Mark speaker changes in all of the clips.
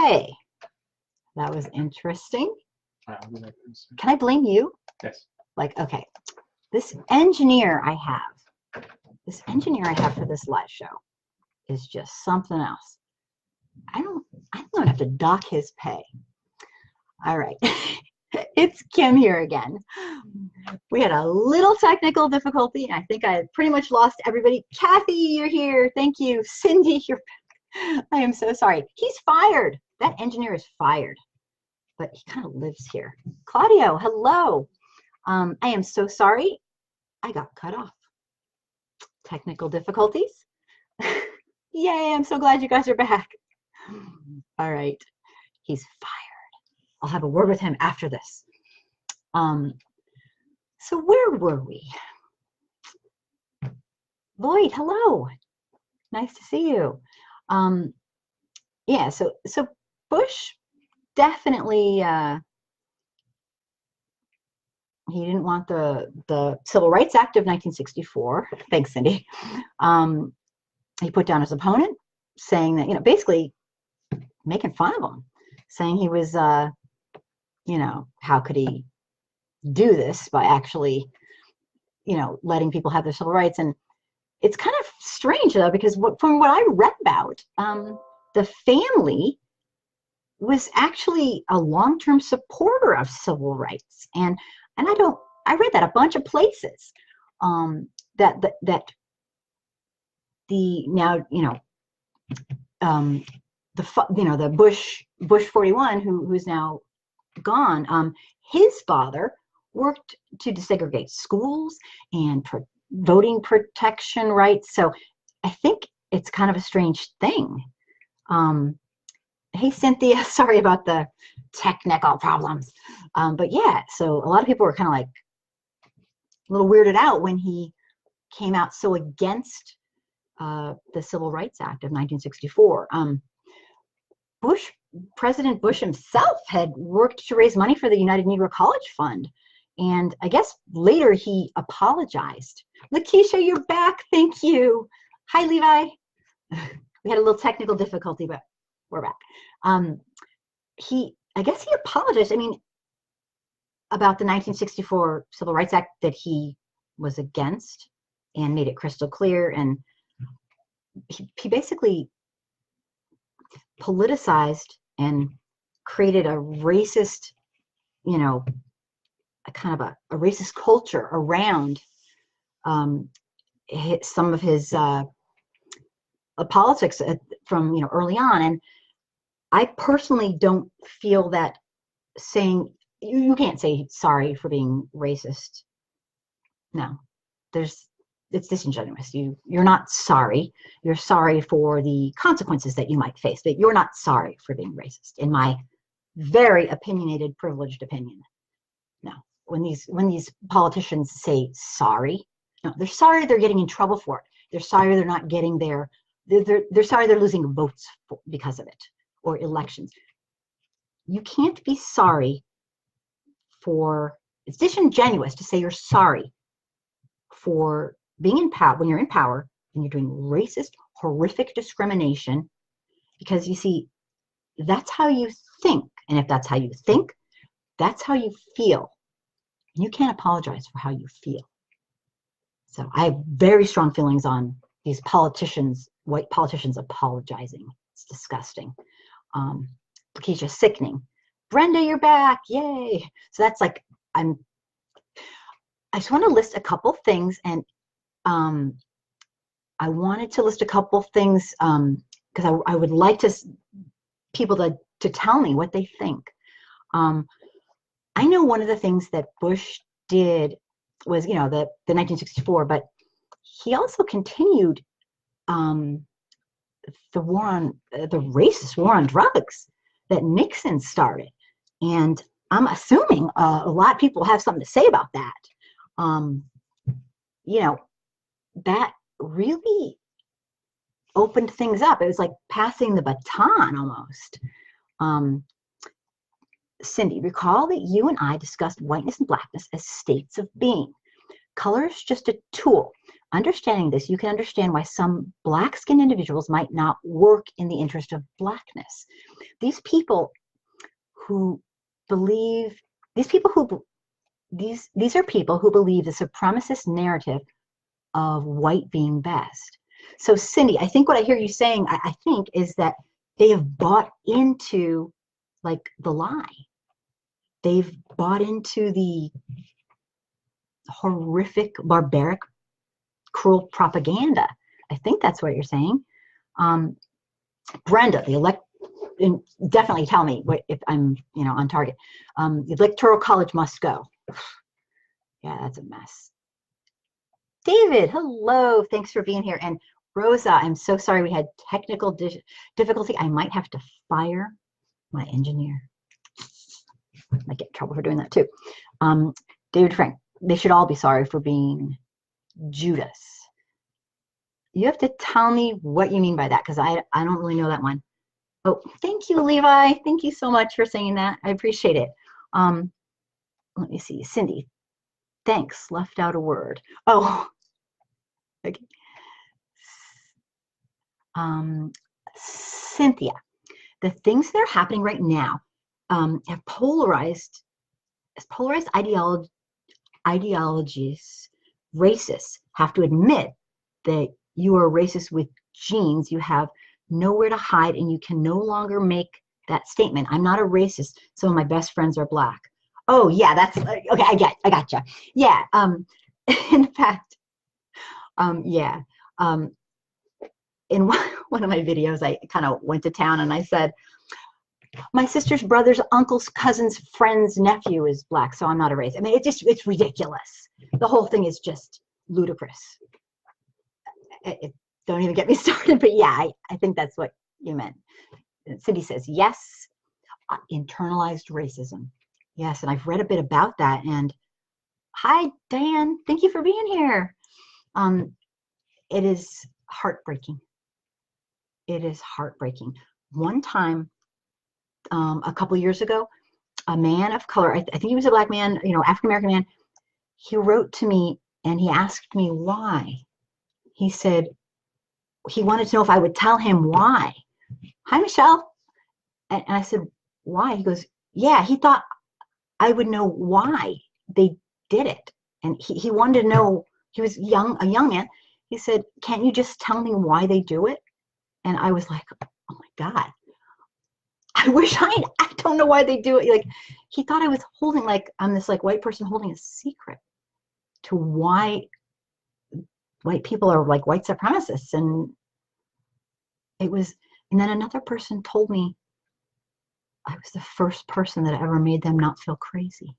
Speaker 1: Okay, that was interesting. Can I blame you?
Speaker 2: Yes.
Speaker 1: Like, okay, this engineer I have for this live show is just something else. I'm gonna have to dock his pay. All right. It's Kim here again. We had a little technical difficulty. I think I pretty much lost everybody. Kathy, you're here. Thank you. Cindy, you're back. I am so sorry. He's fired. That engineer is fired, but he kind of lives here. Claudio, hello. I am so sorry. I got cut off. Technical difficulties. Yay, I'm so glad you guys are back. All right. He's fired. I'll have a word with him after this. So where were we? Lloyd, hello. Nice to see you. Yeah, so Bush definitely he didn't want the Civil Rights Act of 1964. Thanks, Cindy. He put down his opponent, saying that, basically making fun of him, saying he was how could he do this by actually, letting people have their civil rights. And it's kind of strange, though, because from what I read about, the family was actually a long-term supporter of civil rights. And I read that a bunch of places, that the now, the Bush 41, who's now gone, his father worked to desegregate schools and voting protection rights. So I think it's kind of a strange thing. Hey, Cynthia, sorry about the technical problems. But yeah, so a lot of people were kind of like a little weirded out when he came out so against the Civil Rights Act of 1964. President Bush himself had worked to raise money for the United Negro College Fund. And I guess later he apologized. Lakeisha, you're back. Thank you. Hi, Levi. We had a little technical difficulty, but we're back. I guess he apologized. I mean, about the 1964 Civil Rights Act that he was against, and made it crystal clear. And he basically politicized and created a racist, a kind of a racist culture around some of his politics from early on. And I personally don't feel that saying, you can't say sorry for being racist. No, it's disingenuous. You're not sorry. You're sorry for the consequences that you might face, but you're not sorry for being racist, in my very opinionated, privileged opinion. No, when these politicians say sorry, no, they're sorry they're getting in trouble for it. They're sorry they're not getting they're sorry they're losing votes because of it, or elections. You can't be sorry it's disingenuous to say you're sorry for being in power, when you're in power and you're doing racist, horrific discrimination, because you see, that's how you think. And if that's how you think, that's how you feel. And you can't apologize for how you feel. So I have very strong feelings on these politicians, white politicians, apologizing. It's disgusting. Lakeisha, sickening. Brenda, you're back. Yay. So that's like, I just want to list a couple things, and I wanted to list a couple things because I would like people to tell me what they think. I know one of the things that Bush did was, the 1964, but he also continued the racist war on drugs that Nixon started. And I'm assuming a lot of people have something to say about that. That really opened things up. It was like passing the baton almost. Cindy, recall that you and I discussed whiteness and blackness as states of being. Color is just a tool. Understanding this, you can understand why some black-skinned individuals might not work in the interest of blackness. These people who believe, these are people who believe the supremacist narrative of white being best. So Cindy, I think what I hear you saying, I think, is that they have bought into like the lie. They've bought into the horrific, barbaric, cruel propaganda. I think that's what you're saying. Brenda, and definitely tell me if I'm, on target. The Electoral College must go. Yeah, that's a mess. David, hello. Thanks for being here. And Rosa, I'm so sorry we had technical difficulty. I might have to fire my engineer. Might get in trouble for doing that too. David Frank, they should all be sorry for being Judas. You have to tell me what you mean by that, because I don't really know that one. Oh, thank you, Levi. Thank you so much for saying that. I appreciate it. Let me see. Cindy, thanks. Left out a word. Oh, okay. Cynthia, the things that are happening right now have polarized ideologies. Racists have to admit that you are racist with genes. You have nowhere to hide, and you can no longer make that statement. I'm not a racist. Some of my best friends are black. Oh yeah, that's okay. I gotcha. Yeah. In fact, yeah. In one of my videos, I kind of went to town and I said, my sister's brother's uncle's cousin's friend's nephew is black, so I'm not a racist. I mean, it's ridiculous. The whole thing is just ludicrous. Don't even get me started, but yeah, I think that's what you meant. Cindy says, yes, internalized racism. Yes, and I've read a bit about that. And hi, Dan, thank you for being here. It is heartbreaking. It is heartbreaking. One time, a couple years ago, a man of color, I think he was a black man, African-American man, he wrote to me and he asked me why. He said he wanted to know if I would tell him why. Hi, Michelle. And I said, why? He goes, yeah, he thought I would know why they did it. And he wanted to know, he was a young man. He said, can't you just tell me why they do it? And I was like, oh my God. I wish I don't know why they do it. Like, he thought I was holding, like, I'm this like white person holding a secret to why white people are like white supremacists. And then another person told me I was the first person that ever made them not feel crazy,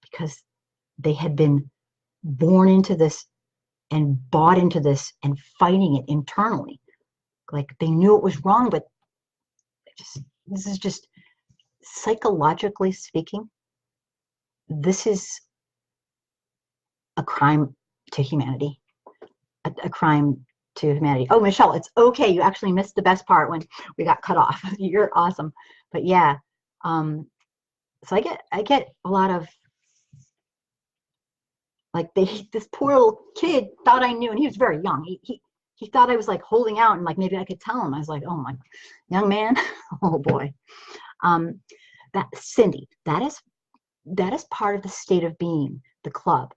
Speaker 1: because they had been born into this and bought into this and fighting it internally. Like, they knew it was wrong, but this is just, psychologically speaking, this is a crime to humanity. A crime to humanity. Oh, Michelle, it's okay. You actually missed the best part when we got cut off. You're awesome. But yeah, so I get a lot of, like, this poor little kid thought I knew, and he was very young. He thought I was like holding out, and like maybe I could tell him. I was like, oh my young man, oh boy. That Cindy, that is part of the state of being, the club.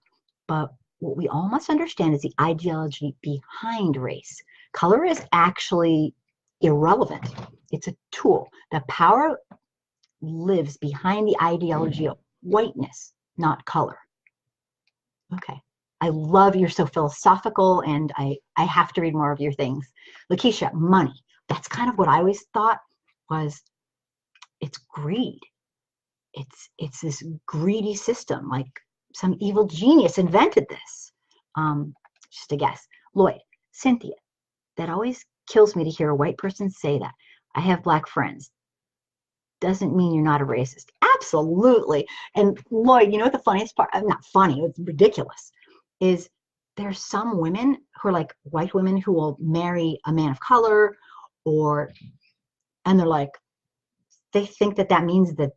Speaker 1: But what we all must understand is the ideology behind race. Color is actually irrelevant. It's a tool. The power lives behind the ideology of whiteness, not color. Okay. I love you're so philosophical, and I have to read more of your things. Lakeisha, money. That's kind of what I always thought was, it's greed. It's this greedy system, like some evil genius invented this. Just a guess. Lloyd, Cynthia, that always kills me to hear a white person say that. I have black friends. Doesn't mean you're not a racist. Absolutely. And Lloyd, you know what the funniest part, not funny, it's ridiculous, is there's some women who are like white women who will marry a man of color, and they're like, they think that means that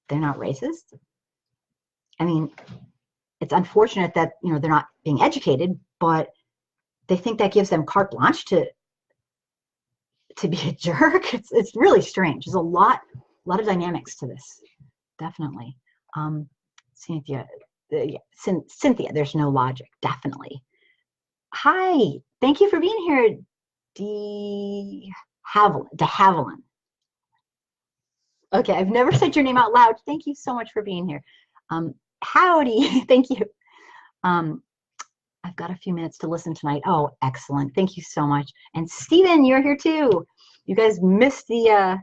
Speaker 1: they're not racist. I mean, it's unfortunate that, they're not being educated, but they think that gives them carte blanche to be a jerk. It's really strange. There's a lot of dynamics to this, definitely. Cynthia, Cynthia, there's no logic, definitely. Hi, thank you for being here, de Haviland. Okay, I've never said your name out loud. Thank you so much for being here. Howdy, thank you. I've got a few minutes to listen tonight. Oh, excellent. Thank you so much. And Stephen, you're here too. You guys missed the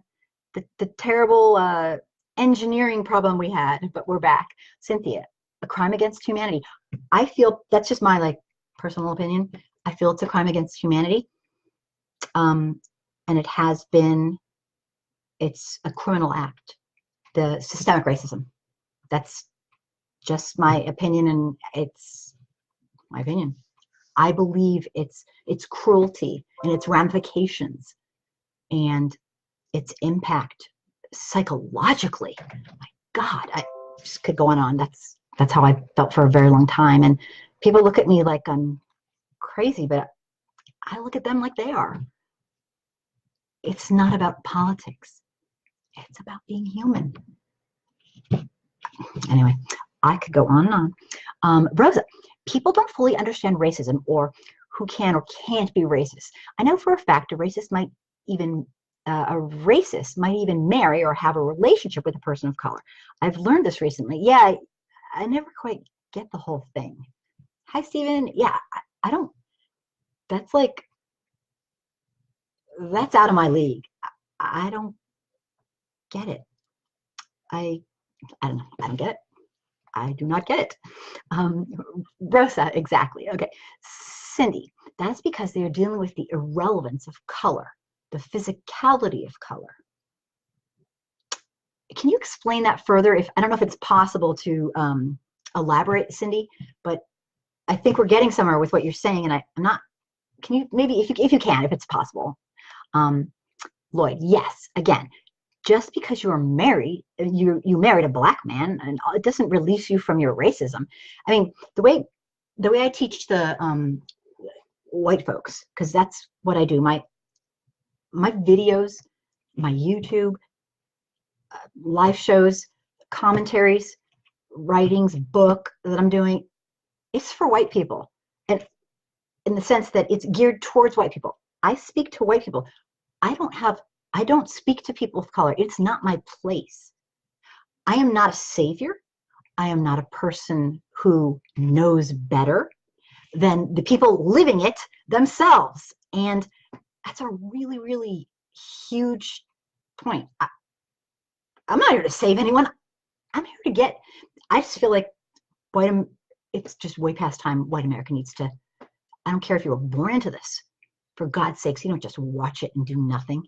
Speaker 1: terrible engineering problem we had, but we're back. Cynthia, a crime against humanity. I feel, that's just my personal opinion. I feel it's a crime against humanity. And it has been, it's a criminal act, the systemic racism. That's just my opinion, and it's my opinion. I believe it's cruelty and its ramifications and its impact psychologically. My God, I just could go on. That's how I felt for a very long time. And people look at me like I'm crazy, but I look at them like they are. It's not about politics. It's about being human. Anyway, I could go on and on. Rosa, people don't fully understand racism or who can or can't be racist. I know for a fact a racist might even marry or have a relationship with a person of color. I've learned this recently. Yeah, I never quite get the whole thing. Hi, Stephen. Yeah, I don't, that's out of my league. I don't get it. I don't know. I don't get it. I do not get it. Rosa, exactly. Okay. Cindy, that's because they are dealing with the irrelevance of color, the physicality of color. Can you explain that further? I don't know if it's possible to elaborate, Cindy, but I think we're getting somewhere with what you're saying, and I'm not. Can you maybe, if you can, if it's possible? Lloyd, yes. Again, just because you're married, you married a black man, and it doesn't release you from your racism. I mean, the way I teach the white folks, because that's what I do. My videos, my YouTube, live shows, commentaries, writings, book that I'm doing, it's for white people, and in the sense that it's geared towards white people. I speak to white people. I don't speak to people of color. It's not my place. I am not a savior. I am not a person who knows better than the people living it themselves. And that's a really, really huge point. I'm not here to save anyone. I'm here to I just feel like it's just way past time white America needs to, I don't care if you were born into this. For God's sakes, you don't just watch it and do nothing.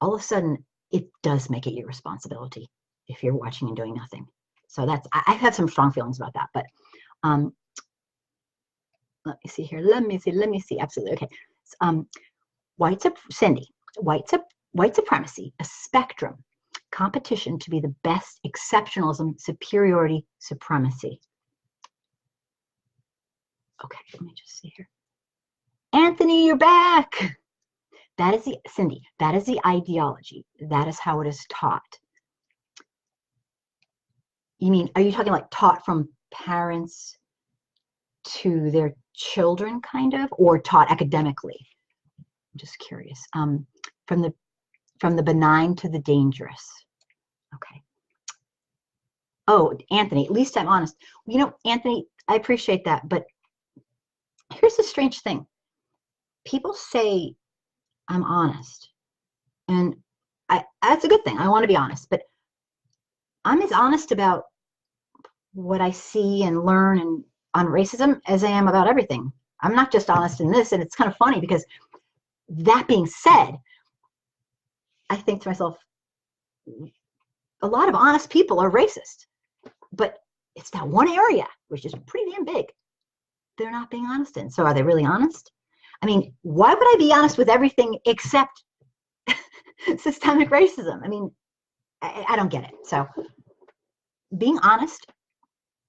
Speaker 1: All of a sudden, it does make it your responsibility if you're watching and doing nothing. So I have some strong feelings about that. But let me see here. Let me see. Absolutely. Okay. Cindy, white supremacy, a spectrum, competition to be the best, exceptionalism, superiority, supremacy. Okay, let me just see here. Anthony, you're back. That is Cindy, that is the ideology. That is how it is taught. You mean, are you talking like taught from parents to their children, kind of, or taught academically? I'm just curious. From the benign to the dangerous. Okay. Oh, Anthony, at least I'm honest. You know, Anthony, I appreciate that, but here's the strange thing. People say I'm honest, and that's a good thing. I want to be honest, but I'm as honest about what I see and learn and on racism as I am about everything. I'm not just honest in this, and it's kind of funny because that being said, I think to myself, a lot of honest people are racist, but it's that one area which is pretty damn big they're not being honest in. So are they really honest? I mean, why would I be honest with everything except systemic racism? I mean, I don't get it. So being honest,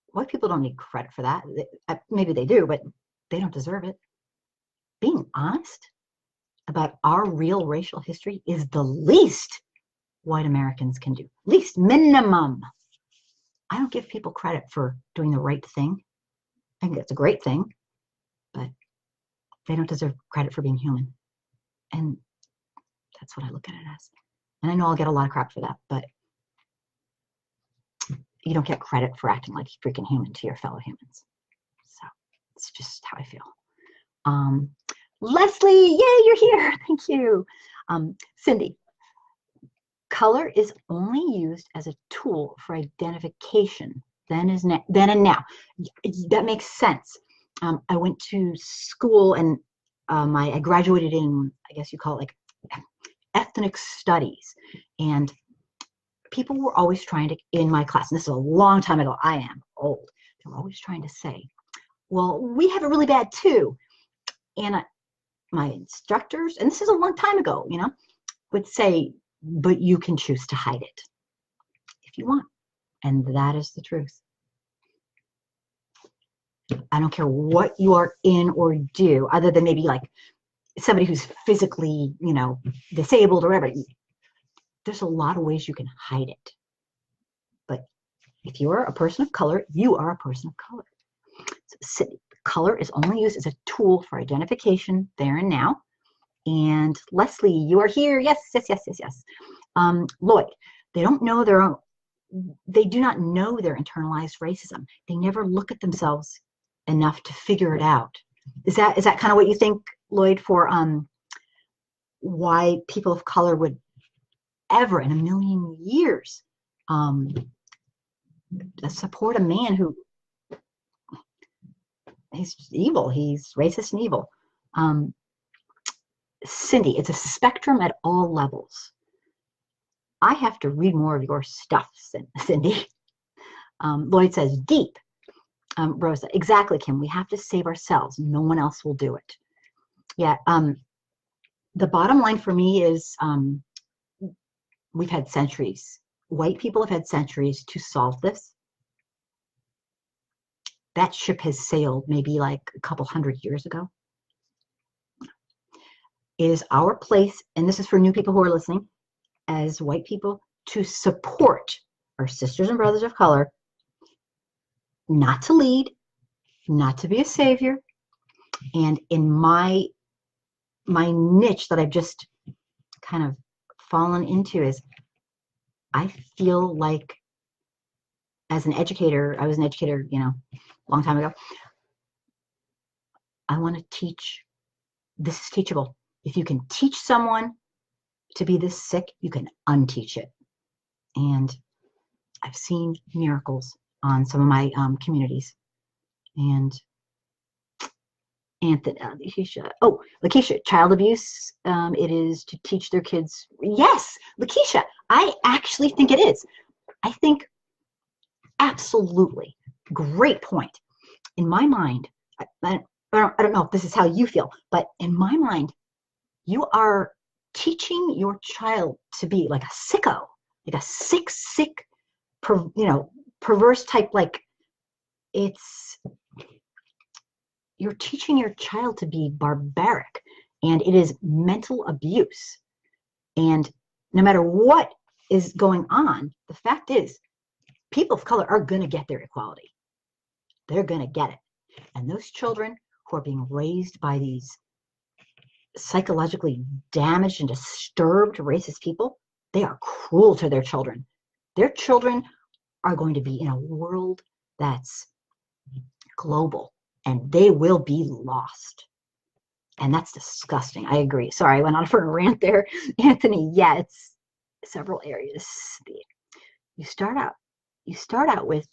Speaker 1: white people don't need credit for that. Maybe they do, but they don't deserve it. Being honest about our real racial history is the least white Americans can do. Least minimum. I don't give people credit for doing the right thing. I think that's a great thing, but they don't deserve credit for being human. And that's what I look at it as. And I know I'll get a lot of crap for that, but you don't get credit for acting like a freaking human to your fellow humans. So it's just how I feel. Leslie, yay, you're here. Thank you. Cindy, color is only used as a tool for identification, then and now. That makes sense. I went to school and I graduated in, I guess you call it like ethnic studies. And people were always trying to, in my class, and this is a long time ago, I am old, they were always trying to say, well, we have it really bad too. And my instructors, and this is a long time ago, you know, would say, but you can choose to hide it if you want. And that is the truth. I don't care what you are in or do, other than maybe like somebody who's physically, you know, disabled or whatever. There's a lot of ways you can hide it. But if you are a person of color, you are a person of color. So color is only used as a tool for identification there and now. And Leslie, you are here. Yes, yes, yes, yes, yes. Lloyd, they don't know their own, they do not know their internalized racism. They never look at themselves enough to figure it out. Is that kind of what you think, Lloyd, for why people of color would ever in a million years support a man who he's evil, he's racist and evil? Cindy, it's a spectrum at all levels. I have to read more of your stuff, Cindy. Lloyd says, deep. Rosa, exactly, Kim. We have to save ourselves. No one else will do it. Yeah. The bottom line for me is we've had centuries. White people have had centuries to solve this. That ship has sailed maybe like a couple hundred years ago. It is our place, and this is for new people who are listening, as white people, to support our sisters and brothers of color, not to lead, not to be a savior. And in my niche that I've just kind of fallen into is, I feel like as an educator, I was an educator, you know, a long time ago. I want to teach. This is teachable. If you can teach someone to be this sick, you can unteach it. And I've seen miracles on some of my communities. And Anthony, Lakeisha, child abuse, it is to teach their kids. Yes, Lakeisha, I actually think it is. I think absolutely, great point. In my mind, I don't know if this is how you feel, but in my mind, you are teaching your child to be like a sicko, like a sick, perverse type. Like you're teaching your child to be barbaric, and it is mental abuse. And no matter what is going on, the fact is, people of color are going to get their equality. They're going to get it. And those children who are being raised by these psychologically damaged and disturbed racist people, they are cruel to their children. Their children are going to be in a world that's global, and they will be lost. And that's disgusting. I agree. Sorry, I went on for a rant there. Anthony, yeah, it's several areas. You start out with,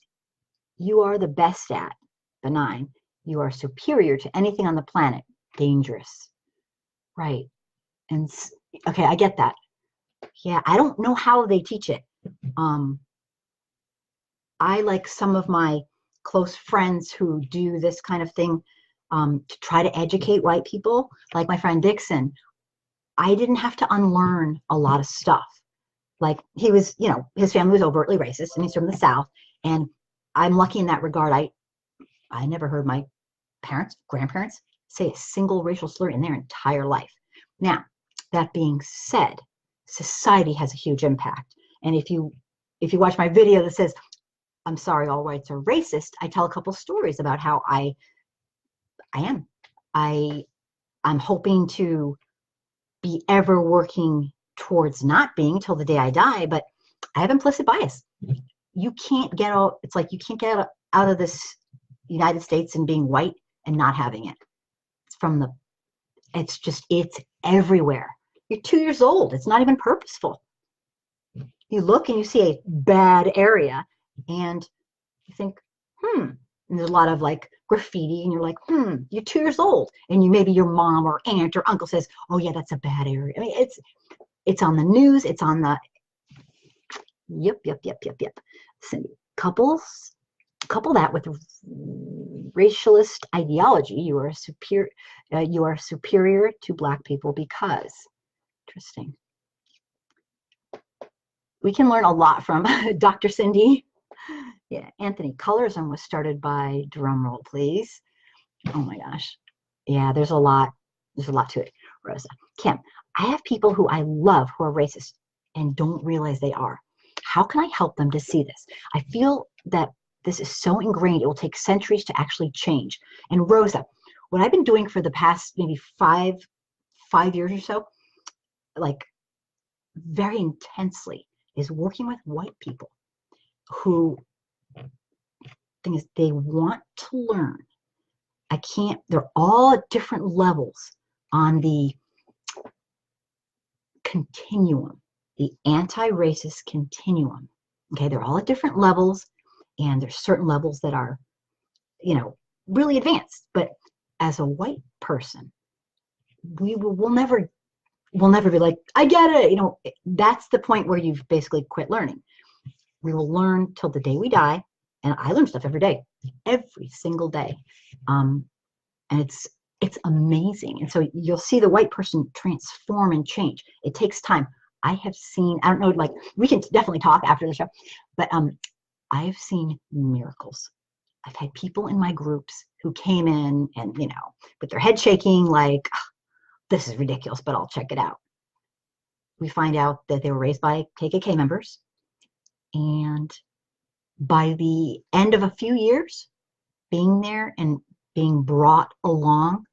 Speaker 1: you are the best at, benign. You are superior to anything on the planet, dangerous. Right. And okay, I get that. Yeah, I don't know how they teach it. I, like some of my close friends who do this kind of thing to try to educate white people, like my friend Dixon, I didn't have to unlearn a lot of stuff. Like, he was, you know, his family was overtly racist, and he's from the South, and I'm lucky in that regard. I never heard my parents, grandparents say a single racial slur in their entire life. Now, that being said, society has a huge impact. And if you watch my video that says, I'm sorry, all whites are racist, I tell a couple stories about how I am. I'm hoping to be ever working towards not being till the day I die, but I have implicit bias. You can't get out, it's like you can't get out of this United States and being white and not having it. It's everywhere. You're 2 years old. It's not even purposeful. You look and you see a bad area and you think, and there's a lot of like graffiti and you're like, you're 2 years old. And maybe your mom or aunt or uncle says, oh yeah, that's a bad area. I mean, it's on the news. It's on the, yep. Cindy, couple that with racialist ideology, you are superior to Black people because, interesting. We can learn a lot from Dr. Cindy. Yeah, Anthony, colorism was started by, drum roll please. Oh my gosh. Yeah, there's a lot to it. Rosa, Kim, I have people who I love who are racist and don't realize they are. How can I help them to see this? I feel that this is so ingrained, it will take centuries to actually change. And Rosa, what I've been doing for the past maybe five years or so, like very intensely, is working with white people who, thing is, they want to learn. They're all at different levels on the continuum, the anti-racist continuum. Okay, they're all at different levels, and there's certain levels that are, really advanced. But as a white person, we'll never be like, I get it. That's the point where you've basically quit learning. We will learn till the day we die, and I learn stuff every day, every single day, and it's amazing. And so you'll see the white person transform and change. It takes time. I have seen, I don't know, like we can definitely talk after the show, but I've seen miracles. I've had people in my groups who came in and, with their head shaking, like, oh, this is ridiculous, but I'll check it out. We find out that they were raised by KKK members. And by the end of a few years, being there and being brought along,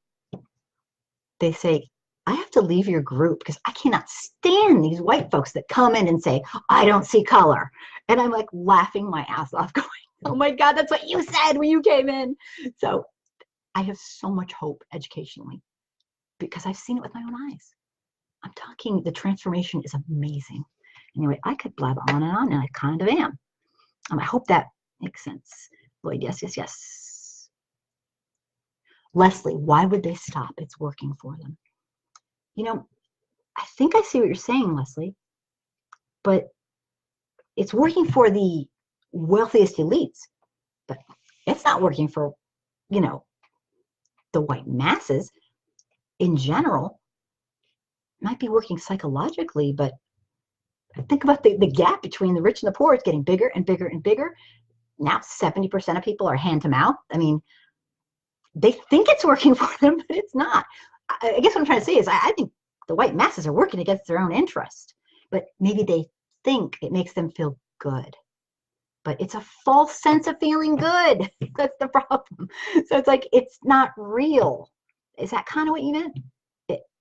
Speaker 1: they say, I have to leave your group because I cannot stand these white folks that come in and say, I don't see color. And I'm like laughing my ass off going, oh my God, that's what you said when you came in. So I have so much hope educationally because I've seen it with my own eyes. I'm talking, the transformation is amazing. Anyway, I could blab on, and I kind of am. I hope that makes sense. Lloyd, yes. Leslie, why would they stop? It's working for them. I think I see what you're saying, Leslie, but it's working for the wealthiest elites, but it's not working for, the white masses in general. It might be working psychologically, but think about the gap between the rich and the poor. It's getting bigger and bigger and bigger. Now 70% of people are hand to mouth. I mean, they think it's working for them, but it's not. I guess what I'm trying to say is I think the white masses are working against their own interest, but maybe they think it makes them feel good. But it's a false sense of feeling good. That's the problem. So it's like, it's not real. Is that kind of what you meant?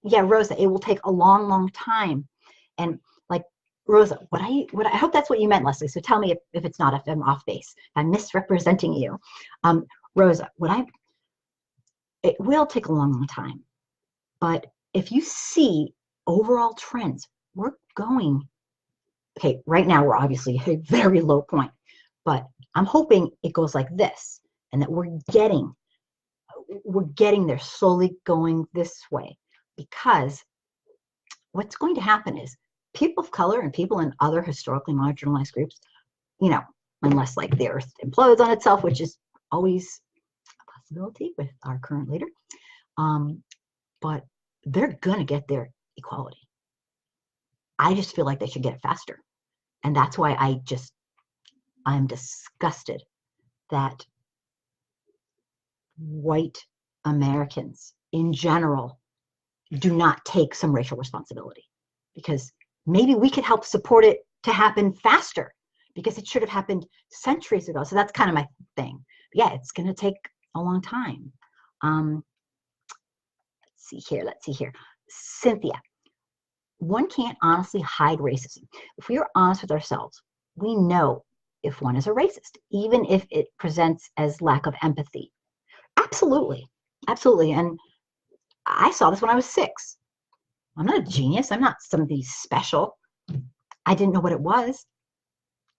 Speaker 1: Yeah, Rosa, it will take a long, long time. And like, Rosa, what I hope that's what you meant, Leslie. So tell me if it's not, if I'm off base, if I'm misrepresenting you. Rosa, it will take a long, long time. But if you see overall trends, we're going, okay, right now we're obviously at a very low point, but I'm hoping it goes like this, and that we're getting there, slowly going this way, because what's going to happen is people of color and people in other historically marginalized groups, unless like the earth implodes on itself, which is always a possibility with our current leader, but they're going to get their equality. I just feel like they should get it faster. And that's why I'm disgusted that white Americans in general do not take some racial responsibility, because maybe we could help support it to happen faster, because it should have happened centuries ago. So that's kind of my thing. Yeah, it's going to take a long time. Let's see here. Cynthia, one can't honestly hide racism. If we are honest with ourselves, we know if one is a racist, even if it presents as lack of empathy. Absolutely. Absolutely. And I saw this when I was 6. I'm not a genius. I'm not somebody special. I didn't know what it was.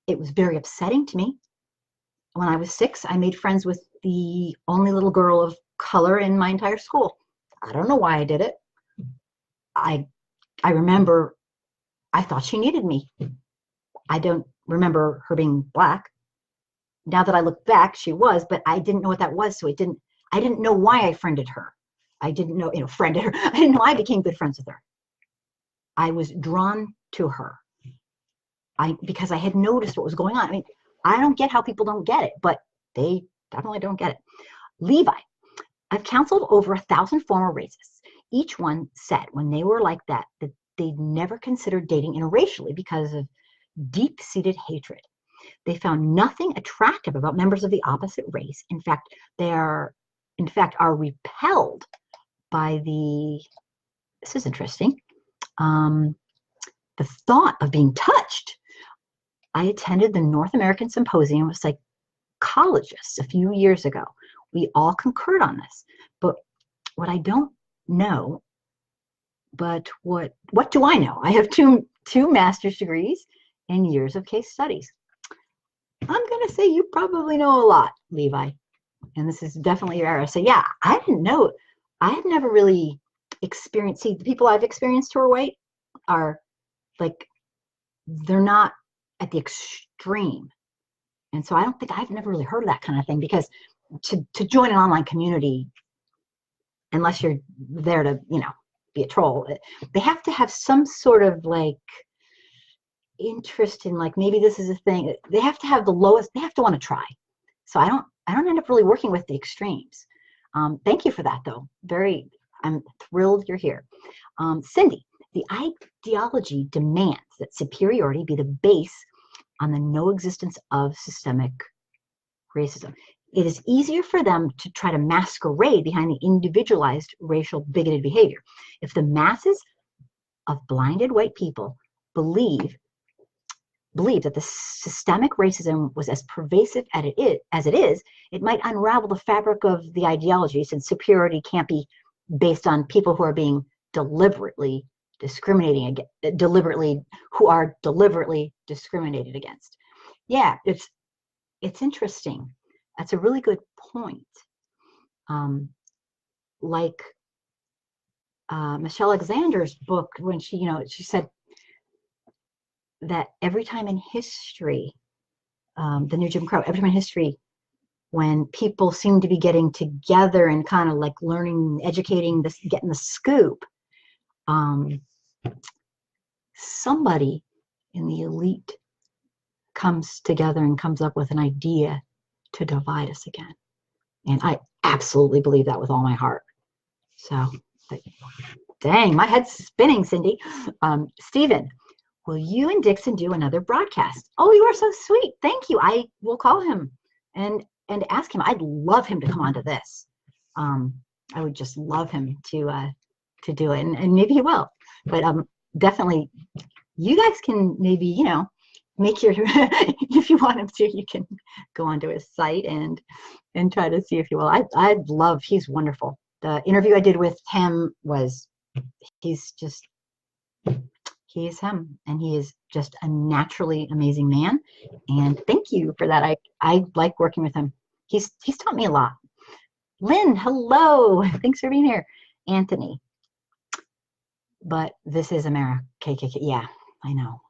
Speaker 1: It was very upsetting to me. When I was 6, I made friends with the only little girl of color in my entire school. I don't know why I did it. I remember I thought she needed me. I don't remember her being black. Now that I look back, she was, but I didn't know what that was. So I didn't know why I friended her. I didn't know, friended her. I didn't know I became good friends with her. I was drawn to her. Because I had noticed what was going on. I mean, I don't get how people don't get it, but they definitely don't get it. Levi, I've counseled over 1,000 former racists. Each one said when they were like that they'd never considered dating interracially because of deep-seated hatred. They found nothing attractive about members of the opposite race. In fact, are repelled by this is interesting, the thought of being touched. I attended the North American Symposium with psychologists a few years ago. We all concurred on this. But what I don't know, but what do I know? I have two master's degrees and years of case studies. I'm going to say you probably know a lot, Levi. And this is definitely your era. So yeah, I didn't know. I had never really experienced, the people I've experienced who are white are they're not at the extreme. And so I've never really heard of that kind of thing, because to join an online community, unless you're there to, be a troll, they have to have some sort of interest in maybe this is a thing. They have to have they have to want to try. So I don't end up really working with the extremes. Thank you for that though. I'm thrilled you're here. Cindy, the ideology demands that superiority be the base on the no existence of systemic racism. It is easier for them to try to masquerade behind the individualized racial bigoted behavior. If the masses of blinded white people believe that the systemic racism was as pervasive as it is, it might unravel the fabric of the ideology, since superiority can't be based on people who are being deliberately discriminated against. Yeah, it's interesting. That's a really good point. Michelle Alexander's book, when she said that every time in history, the new Jim Crow, every time in history, when people seem to be getting together and kind of learning, educating, getting the scoop, somebody in the elite comes together and comes up with an idea to divide us again. And I absolutely believe that with all my heart. So, dang, my head's spinning, Cindy. Stephen, will you and Dixon do another broadcast? Oh, you are so sweet. Thank you. I will call him and ask him. I'd love him to come onto this. I would just love him to do it, and maybe he will. But definitely, you guys can maybe make your if you want him to, you can go onto his site and try to see if he will. I'd love. He's wonderful. The interview I did with him he's him, and he is just a naturally amazing man. And thank you for that. I like working with him. He's taught me a lot. Lynn, hello. Thanks for being here. Anthony. But this is America. KKK. Yeah, I know.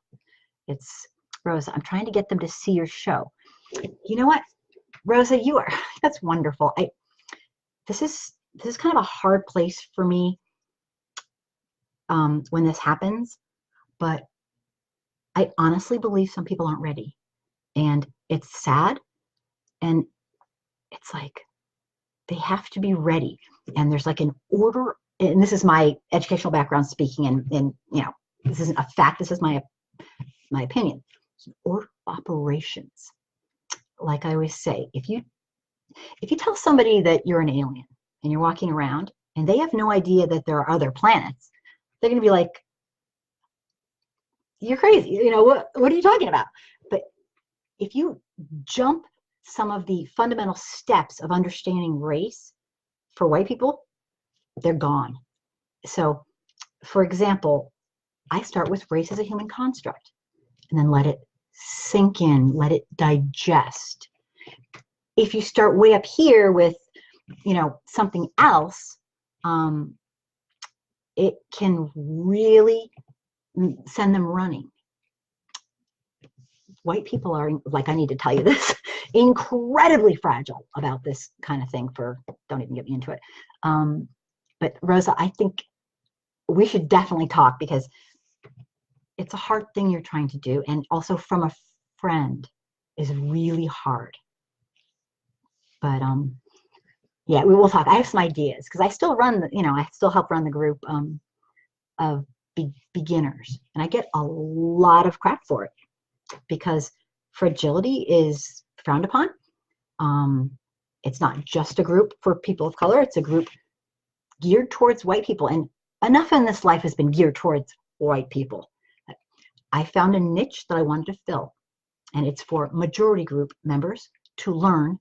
Speaker 1: It's Rosa. I'm trying to get them to see your show. You know what, Rosa, that's wonderful. This is kind of a hard place for me when this happens, but I honestly believe some people aren't ready, and it's sad, and it's they have to be ready. and there's like an order, and this is my educational background speaking, and this isn't a fact, this is my opinion. It's an order of operations. Like I always say, if you tell somebody that you're an alien and you're walking around and they have no idea that there are other planets, they're going to be like, you're crazy. What are you talking about? But if you jump some of the fundamental steps of understanding race for white people, they're gone. So, for example, I start with race as a human construct and then let it sink in, let it digest. If you start way up here with, something else, it can really send them running. White people are, like, I need to tell you this, incredibly fragile about this kind of thing. Don't even get me into it. But Rosa, I think we should definitely talk, because it's a hard thing you're trying to do, and also from a friend is really hard. But yeah, we will talk. I have some ideas, because I still run, I still help run the group of beginners, and I get a lot of crap for it, because fragility is frowned upon. It's not just a group for people of color, it's a group geared towards white people, and enough in this life has been geared towards white people. I found a niche that I wanted to fill, and it's for majority group members to learn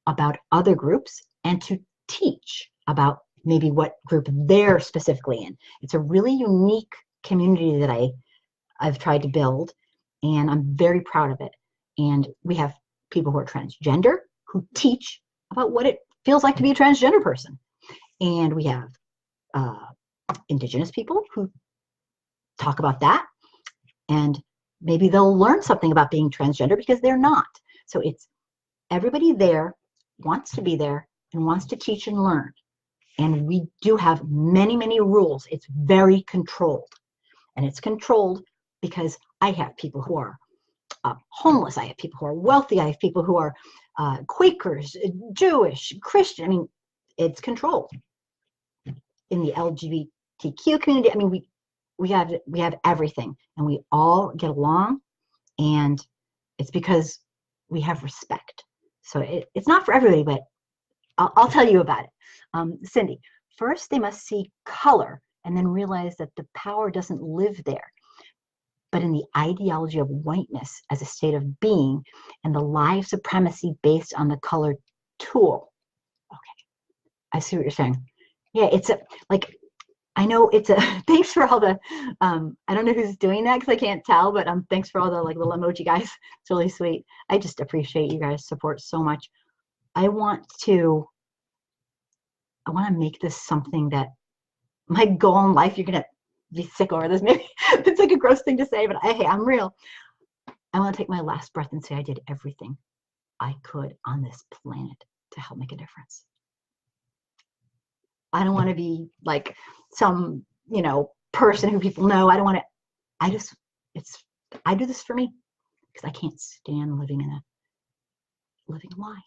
Speaker 1: about other groups and to teach about maybe what group they're specifically in. It's a really unique community that I've tried to build, and I'm very proud of it. And we have people who are transgender who teach about what it feels like to be a transgender person. And we have Indigenous people who talk about that. And maybe they'll learn something about being transgender because they're not. So it's everybody there wants to be there and wants to teach and learn. And we do have many, many rules. It's very controlled. And it's controlled because I have people who are homeless. I have people who are wealthy. I have people who are Quakers, Jewish, Christian. I mean, it's controlled. In the LGBTQ community, I mean, we have everything, and we all get along, and it's because we have respect. So it's not for everybody, but I'll tell you about it. Cindy, first they must see color and then realize that the power doesn't live there, but in the ideology of whiteness as a state of being and the lie of supremacy based on the color tool. Okay, I see what you're saying. Yeah, it's I know it's a, thanks for all the, I don't know who's doing that because I can't tell, but thanks for all the like little emoji guys. It's really sweet. I just appreciate you guys' support so much. I want to make this something that my goal in life, you're going to be sick over this. Maybe it's like a gross thing to say, but hey, I'm real. I want to take my last breath and say I did everything I could on this planet to help make a difference. I don't want to be like some, person who people know. I don't want to, I do this for me because I can't stand living a lie.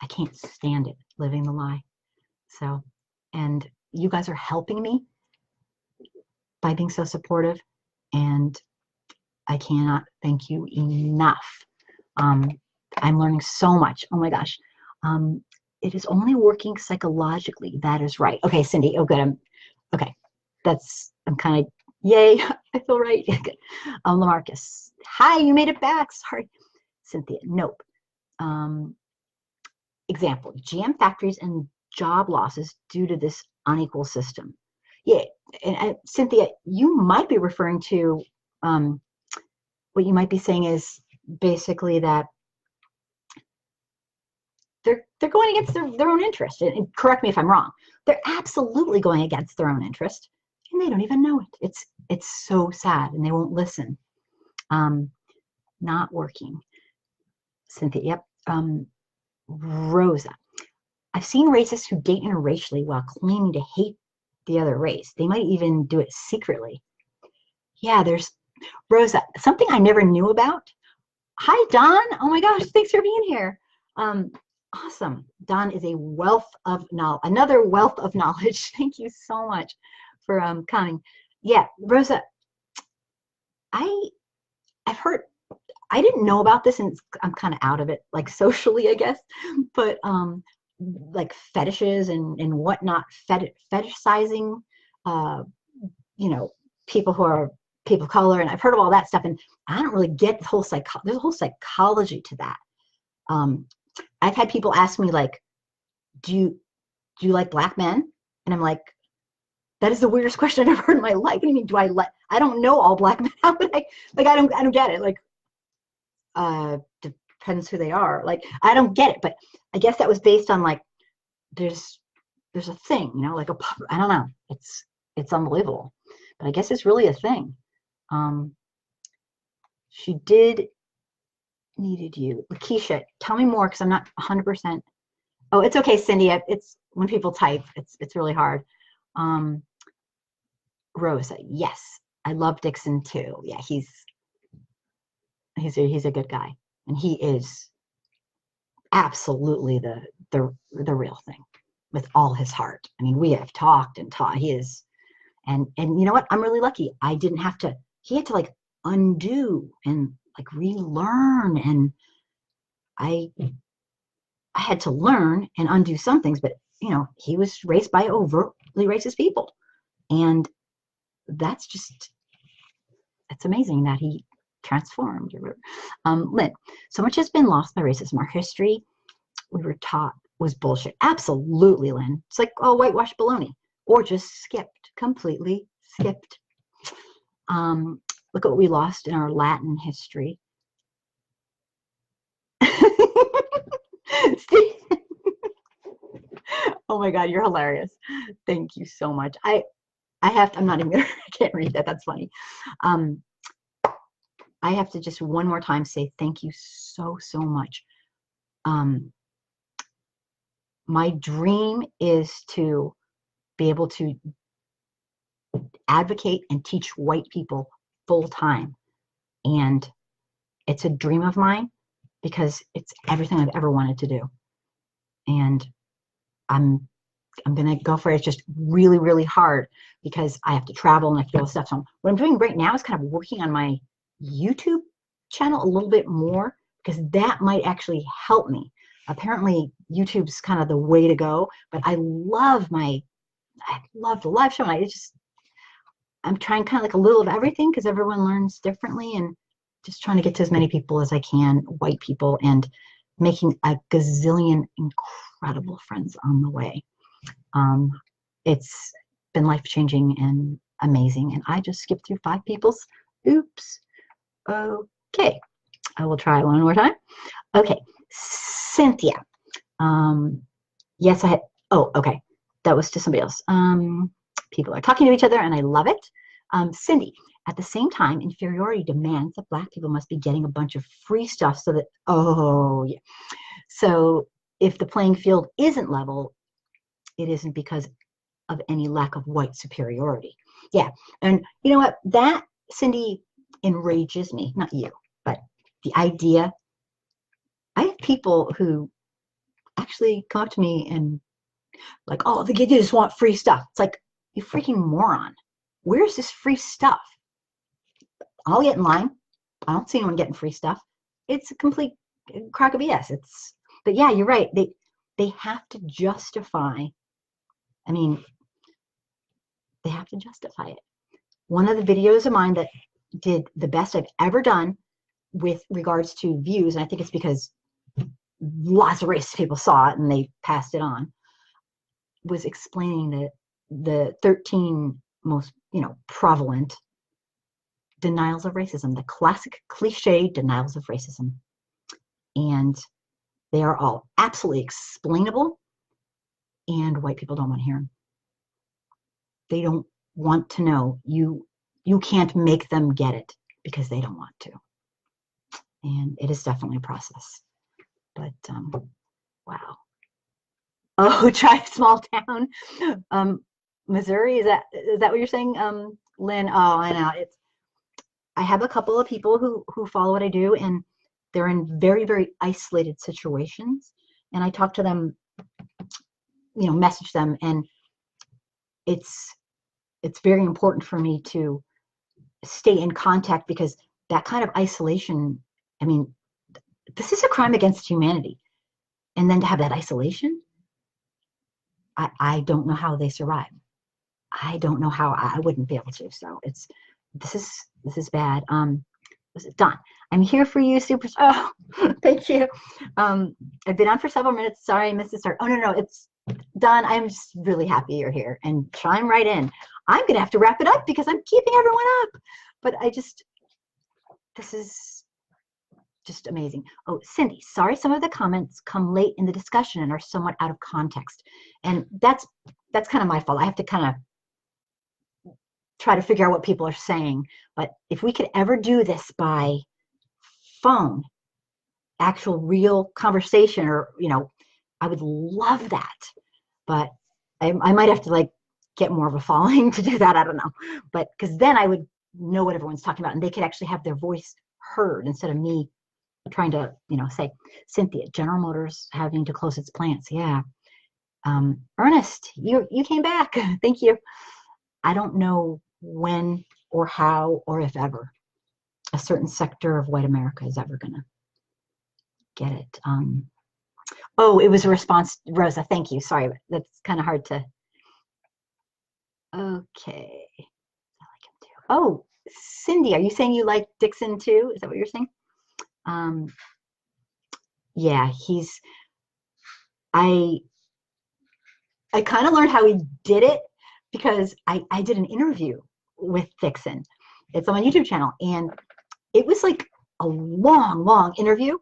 Speaker 1: I can't stand it, living the lie. So, and you guys are helping me by being so supportive, and I cannot thank you enough. I'm learning so much. Oh my gosh. It is only working psychologically. That is right. Okay, Cindy. Oh, good. Okay. I'm kind of, yay. I feel right. Good. Lamarcus. Hi, you made it back. Sorry. Cynthia. Nope. Example, GM factories and job losses due to this unequal system. Yeah. And Cynthia, you might be referring to, what you might be saying is basically that they're going against their own interest. And correct me if I'm wrong. They're absolutely going against their own interest, and they don't even know it. It's so sad, and they won't listen. Not working. Cynthia, yep. Rosa, I've seen racists who date interracially while claiming to hate the other race. They might even do it secretly. Yeah, there's Rosa, something I never knew about. Hi, Don. Oh my gosh, thanks for being here. Awesome. Don is a wealth of knowledge, another wealth of knowledge. Thank you so much for coming. Yeah, Rosa, I've heard, I didn't know about this, and I'm kind of out of it, like socially, I guess, but like fetishes and whatnot, fetishizing, uh, you know, people who are people of color, and I've heard of all that stuff, and I don't really get the whole there's a whole psychology to that. I've had people ask me like, do you like black men? And I'm like, that is the weirdest question I've ever heard in my life. What do you mean, I don't know all black men. How would I don't get it. Like, depends who they are. Like, I don't get it, but I guess that was based on like, there's a thing, you know, like I don't know. It's unbelievable, but I guess it's really a thing. She needed you. Lakeisha, tell me more, because I'm not 100%. Oh, it's okay, Cindy. It's when people type, it's really hard. Rosa, yes, I love Dixon too. Yeah, he's a good guy, and he is absolutely the real thing with all his heart. I mean, we have talked and talked. He is, and you know what? I'm really lucky. I didn't have to. He had to like undo and like relearn, and I had to learn and undo some things. But you know, he was raised by overtly racist people, and that's just, it's amazing that he transformed. Lynn, so much has been lost by racism. Our history we were taught was bullshit. Absolutely, Lynn. It's like, oh, whitewash baloney, or just completely skipped. Look at what we lost in our Latin history. Oh my God, you're hilarious. Thank you so much. I'm not even gonna, I can't read that. That's funny. I have to just one more time say thank you so much. My dream is to be able to advocate and teach white people full time. And it's a dream of mine because it's everything I've ever wanted to do. And I'm going to go for it. It's just really, really hard because I have to travel and I have to do all this stuff. So what I'm doing right now is kind of working on my YouTube channel a little bit more, because that might actually help me. Apparently YouTube's kind of the way to go, but I love the live show. And I'm trying kind of like a little of everything, because everyone learns differently, and just trying to get to as many people as I can, white people, and making a gazillion incredible friends on the way. It's been life-changing and amazing, and I just skipped through 5 people's. Oops. Okay, I will try one more time. Okay, Cynthia. Yes, I had. Oh, okay, that was to somebody else. People are talking to each other, and I love it. Cindy. At the same time, inferiority demands that Black people must be getting a bunch of free stuff so that, oh, yeah. So if the playing field isn't level, it isn't because of any lack of white superiority. Yeah, and you know what? That, Cindy, enrages me. Not you, but the idea. I have people who actually come up to me and like, oh, they just want free stuff. It's like, you freaking moron. Where's this free stuff? I'll get in line. I don't see anyone getting free stuff. It's a complete crock of BS. But yeah, you're right. They have to justify. I mean, they have to justify it. One of the videos of mine that did the best I've ever done with regards to views, and I think it's because lots of racist people saw it and they passed it on, was explaining the 13 most, prevalent denials of racism, the classic cliche denials of racism. And they are all absolutely explainable, and white people don't want to hear them. They don't want to know. You can't make them get it because they don't want to. And it is definitely a process. But wow. Oh, try small town. Missouri, is that what you're saying, Lynn? Oh, I know. I have a couple of people who follow what I do, and they're in very, very isolated situations. and I talk to them, you know, message them, and it's very important for me to stay in contact, because that kind of isolation, I mean, this is a crime against humanity. And then to have that isolation, I don't know how they survive. I don't know how. I wouldn't be able to. So this is bad. Was it done? I'm here for you, super. Oh, thank you. I've been on for several minutes. Sorry, I missed the start. Oh, no, it's done. I'm just really happy you're here, and chime right in. I'm gonna have to wrap it up because I'm keeping everyone up. But this is just amazing. Oh, Cindy, sorry, some of the comments come late in the discussion and are somewhat out of context, and that's kind of my fault. I have to kind of try to figure out what people are saying. But if we could ever do this by phone, actual real conversation, or, you know, I would love that. But I might have to like get more of a following to do that. I don't know. But because then I would know what everyone's talking about, and they could actually have their voice heard instead of me trying to, you know, say, Cynthia, General Motors having to close its plants. Yeah. Ernest, you came back. Thank you. I don't know when or how or if ever a certain sector of white America is ever going to get it. Oh, it was a response, Rosa. Thank you. Sorry, that's kind of hard to. Okay. I like him too. Oh, Cindy, are you saying you like Dixon too? Is that what you're saying? Yeah, I kind of learned how he did it because I did an interview with Dixon. It's on my YouTube channel, and it was like a long interview.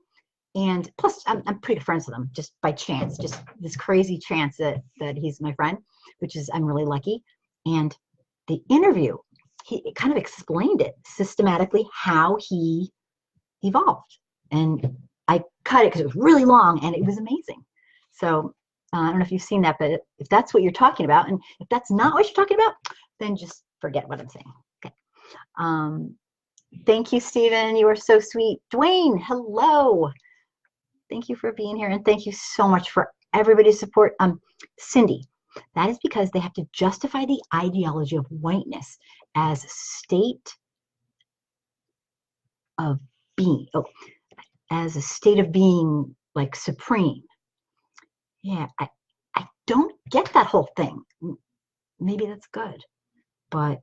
Speaker 1: And plus, I'm pretty good friends with him just by chance, just this crazy chance that he's my friend, which is, I'm really lucky. And the interview, he kind of explained it systematically, how he evolved. And I cut it because it was really long and it was amazing. So I don't know if you've seen that, but if that's what you're talking about, and if that's not what you're talking about, then just forget what I'm saying. Okay. Thank you, Stephen. You are so sweet. Dwayne, hello. Thank you for being here, and thank you so much for everybody's support. Cindy, that is because they have to justify the ideology of whiteness as a state of being. Oh, as a state of being, like supreme. Yeah, I don't get that whole thing. Maybe that's good, but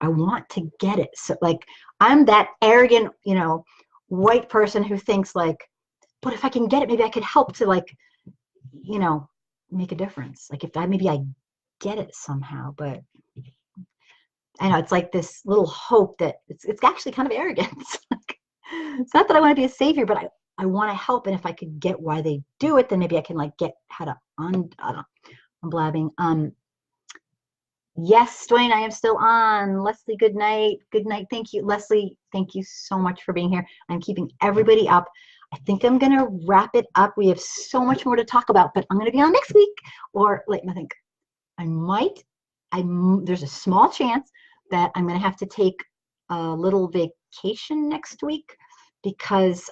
Speaker 1: I want to get it. So, like, I'm that arrogant, you know, white person who thinks like, but if I can get it, maybe I could help to, like, you know, make a difference. Like, if maybe I get it somehow. But I know it's like this little hope that it's actually kind of arrogance. It's not that I want to be a savior, but I want to help. And if I could get why they do it, then maybe I can like get how to I don't know, I'm blabbing. Yes, Dwayne, I am still on. Leslie, good night. Good night. Thank you. Leslie, thank you so much for being here. I'm keeping everybody up. I think I'm going to wrap it up. We have so much more to talk about, but I'm going to be on next week. Or, like, I think there's a small chance that I'm going to have to take a little vacation next week because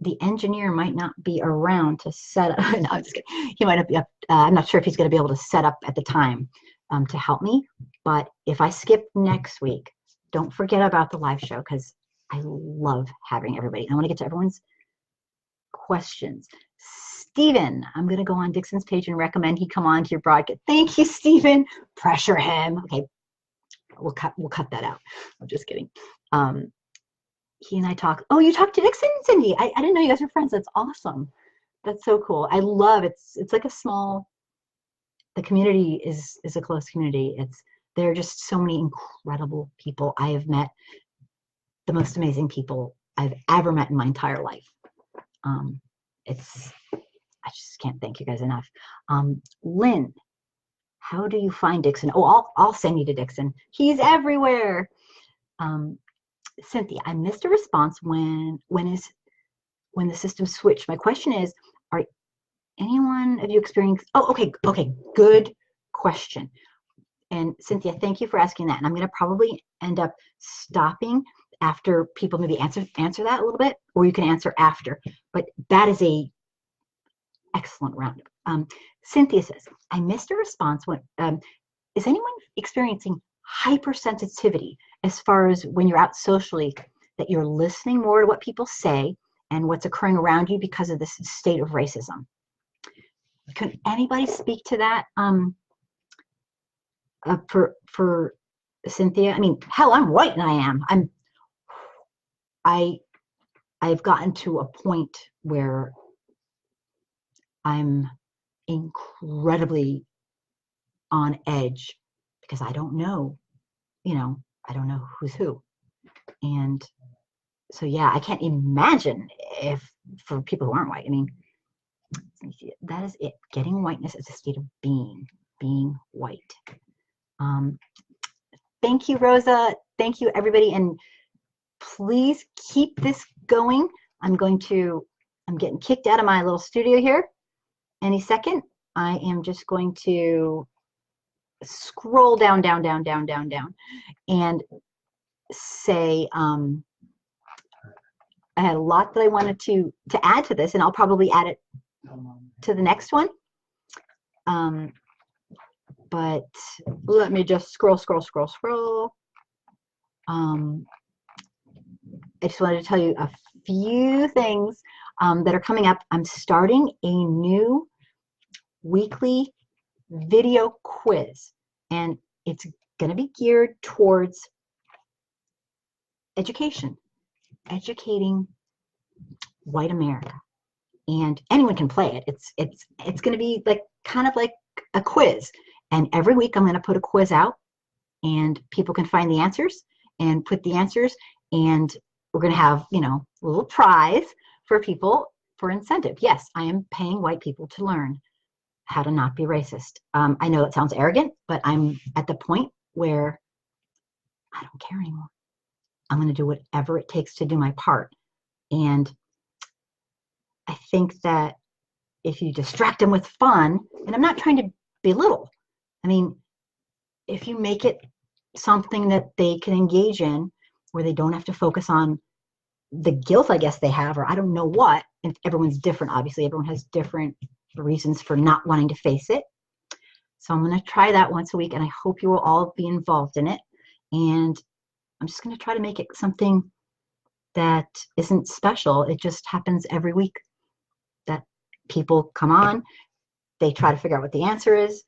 Speaker 1: the engineer might not be around to set up. No, I'm just kidding. He might not be up. I'm not sure if he's going to be able to set up at the time to help me. But if I skip next week, don't forget about the live show because I love having everybody. I want to get to everyone's questions. Stephen, I'm going to go on Dixon's page and recommend he come on to your broadcast. Thank you, Stephen. Pressure him. Okay, we'll cut that out. I'm just kidding. He and I talk. Oh, you talked to Dixon, Cindy? I didn't know you guys were friends. That's awesome. That's so cool. I love it. It's like a small. The community is a close community. There are just so many incredible people I have met. The most amazing people I've ever met in my entire life. I just can't thank you guys enough. Lynn, how do you find Dixon? Oh, I'll send you to Dixon. He's everywhere. Cynthia, I missed a response when the system switched. My question is, are anyone of you experienced? Oh, okay, good question. And Cynthia, thank you for asking that. And I'm going to probably end up stopping after people maybe answer that a little bit, or you can answer after. But that is a excellent roundup. Cynthia says, I missed a response when, is anyone experiencing hypersensitivity as far as when you're out socially, that you're listening more to what people say and what's occurring around you because of this state of racism? Can anybody speak to that for Cynthia? I mean, hell, I'm white and I've gotten to a point where I'm incredibly on edge because I don't know, I don't know who's who. And so, yeah, I can't imagine if for people who aren't white, I mean, that is it. Getting whiteness is a state of being white. Thank you, Rosa. Thank you, everybody. And please keep this going. I'm getting kicked out of my little studio here any second. I am just going to scroll down, and say, I had a lot that I wanted to add to this, and I'll probably add it to the next one. But let me just scroll. I just wanted to tell you a few things that are coming up. I'm starting a new weekly video quiz, and it's going to be geared towards education, educating white America. And anyone can play it. It's going to be like kind of like a quiz. And every week I'm going to put a quiz out, and people can find the answers and put the answers, and we're going to have, a little prize for people for incentive. Yes, I am paying white people to learn how to not be racist. I know it sounds arrogant, but I'm at the point where I don't care anymore. I'm going to do whatever it takes to do my part. And I think that if you distract them with fun, and I'm not trying to belittle, I mean, if you make it something that they can engage in, where they don't have to focus on the guilt, I guess they have, or I don't know what, and everyone's different, obviously, everyone has different reasons for not wanting to face it. So I'm going to try that once a week, and I hope you will all be involved in it. And I'm just going to try to make it something that isn't special. It just happens every week that people come on, they try to figure out what the answer is,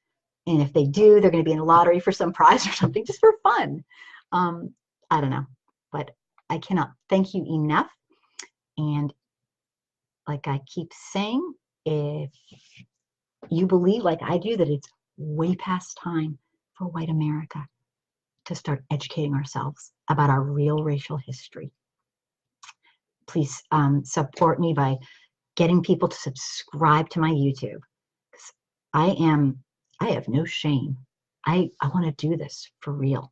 Speaker 1: and if they do, they're going to be in a lottery for some prize or something, just for fun. I don't know, but I cannot thank you enough. And like I keep saying, if you believe, like I do, that it's way past time for white America to start educating ourselves about our real racial history, please support me by getting people to subscribe to my YouTube. I have no shame. I want to do this for real.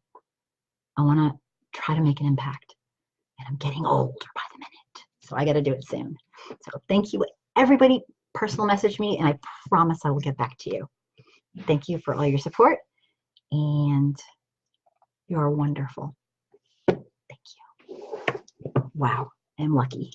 Speaker 1: I want to try to make an impact. And I'm getting older by the minute, so I got to do it soon. So thank you, everybody. Personal message me, and I promise I will get back to you. Thank you for all your support, and you're wonderful. Thank you. Wow, I'm lucky.